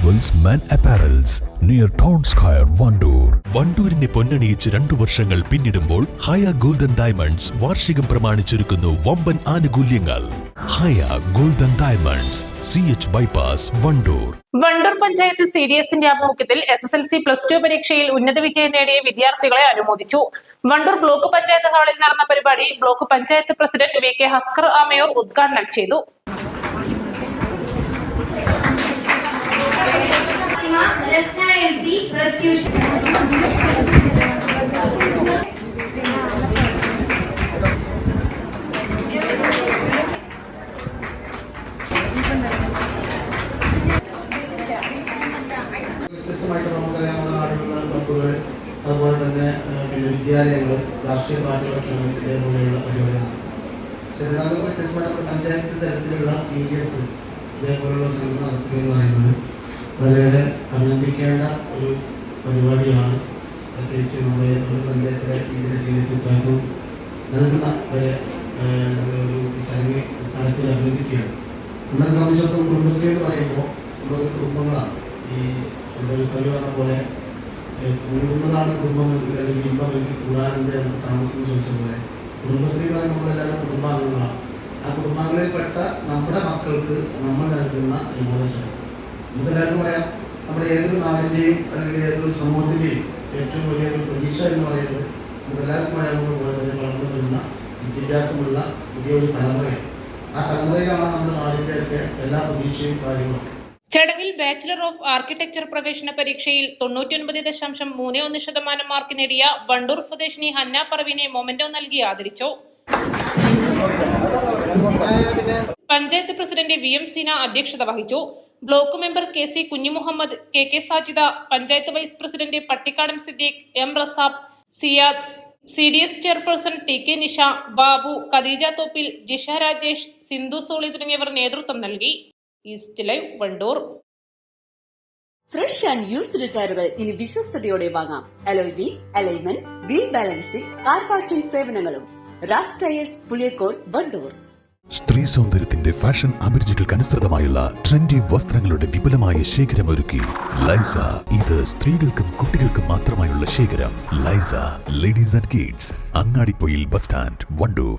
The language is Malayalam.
Jewels Men Apparels near Town Square, Vandoor. വണ്ടൂരിനെ പൊന്നണിയിച്ച് 2 വർഷങ്ങൾ പിന്നിടുമ്പോൾ ഹയ ഗോൾഡൻ ഡയമണ്ട്സ് വാർഷികം പ്രമാണിച്ചൊരുക്കുന്നു വമ്പൻ ആനുകൂല്യങ്ങൾ. Haya golden diamonds, CH bypass, Wandoor. Wandoor panchayat CDSന്റെ ആഭിമുഖ്യത്തിൽ SSLC +2 പരീക്ഷയിൽ ഉന്നത വിജയം നേടിയ വിദ്യാർത്ഥികളെ അനുമോദിച്ചു. വണ്ടൂർ ബ്ലോക്ക് പഞ്ചായത്ത് ഹാളിൽ നടന്ന പരിപാടി block panchayat president VK Haskar Amayur ഉദ്ഘാടനം ചെയ്തു. വ്യത്യസ്തമായിട്ട് നമുക്കറിയാം നമ്മുടെ നാട്ടിലുള്ള ക്ലബ്ബുകൾ, അതുപോലെ തന്നെ വിദ്യാലയങ്ങൾ, രാഷ്ട്രീയ പാർട്ടികളൊക്കെയാണ് ഇതേപോലെയുള്ള പരിപാടികൾ. ഇതിനകത്ത് വ്യത്യസ്തമായിട്ട് പഞ്ചായത്ത് തലത്തിലുള്ള CDS ഇതേപോലെയുള്ള സംഘം നടത്തുക എന്ന് പറയുന്നത് വളരെ അഭിനന്ദിക്കേണ്ട ഒരു പരിപാടിയാണ്. പ്രത്യേകിച്ച് നമ്മുടെ ഒരു പഞ്ചായത്തിലെ ഇതിൻ്റെ CDS പ്രായത്വം നൽകുന്ന ഒരു ചടങ്ങ് നടത്തി അഭിനന്ദിക്കുകയാണ്. നമ്മളെ സംബന്ധിച്ചിടത്തോളം കുടുംബശ്രീ എന്ന് പറയുമ്പോൾ നമ്മളൊരു കുടുംബങ്ങളാണ്. ഈ ഒരു കവി പറഞ്ഞ പോലെ കൂടുന്നതാണ് കുടുംബമെങ്കിൽ അല്ലെങ്കിൽ ഇമ്പമെങ്കിൽ കൂടാനെന്ത് നമുക്ക് താമസം ചോദിച്ച പോലെ കുടുംബശ്രീ എന്ന് പറയുമ്പോൾ നമ്മളെല്ലാവരും കുടുംബാംഗങ്ങളാണ്. ആ കുടുംബാംഗങ്ങളിൽപ്പെട്ട നമ്മുടെ മക്കൾക്ക് നമ്മൾ നൽകുന്ന വിമോചനം നമുക്കെല്ലാവർക്കും പറയാം. നമ്മുടെ ഏതൊരു നാടിൻ്റെയും അല്ലെങ്കിൽ ഏതൊരു സമൂഹത്തിൻ്റെയും ഏറ്റവും വലിയൊരു പ്രതീക്ഷ എന്ന് പറയുന്നത് നമുക്കെല്ലാവർക്കും അറിയാവുന്നത് പോലെ തന്നെ വളർന്നു വരുന്ന വിദ്യാഭ്യാസമുള്ള പുതിയൊരു തലമുറയാണ്. ആ തലമുറയിലാണ് നമ്മുടെ നാടിൻ്റെയൊക്കെ എല്ലാ പ്രതീക്ഷയും കാര്യങ്ങളും. ചടങ്ങിൽ ബാച്ചിലർ ഓഫ് ആർക്കിടെക്ചർ പ്രവേശന പരീക്ഷയിൽ 99.31% മാർക്ക് നേടിയ വണ്ടൂർ സ്വദേശിനി ഹന്ന പറവിനെ മൊമെന്റോ നൽകി ആദരിച്ചു. പഞ്ചായത്ത് പ്രസിഡന്റ് VM സീന അധ്യക്ഷത വഹിച്ചു. Block member KC Kunhimuhammad, KK Sajida, panchayat vice president Pattikkadan Siddique, M Razab, Siyad, CDS chairperson TK Nisha, Babu, Khadeeja Thoppil, Jisha Rajesh, Sindhu Soli തുടങ്ങിയവർ നേതൃത്വം നൽകി. East live, Wandoor. Fresh and used ടയറുകൾ ഇനി വിശ്വസ്തയോടെ വാങ്ങാം. Alloy wheel, alignment, wheel balancing, car washing സേവനങ്ങളും. റാസ് ടയേഴ്സ്, പുളിയക്കോട്, വണ്ടൂർ. സ്ത്രീ സൗന്ദര്യത്തിന്റെ ഫാഷൻ അഭിരുചികൾക്കനുസൃതമായുള്ള ട്രെൻഡി വസ്ത്രങ്ങളുടെ വിപുലമായ ശേഖരമൊരുക്കി ലൈസ. ഇത് സ്ത്രീകൾക്കും കുട്ടികൾക്കും മാത്രമായുള്ള ശേഖരം. ലൈസ ladies and kids, Angadipoyil bus stand, Wandoor.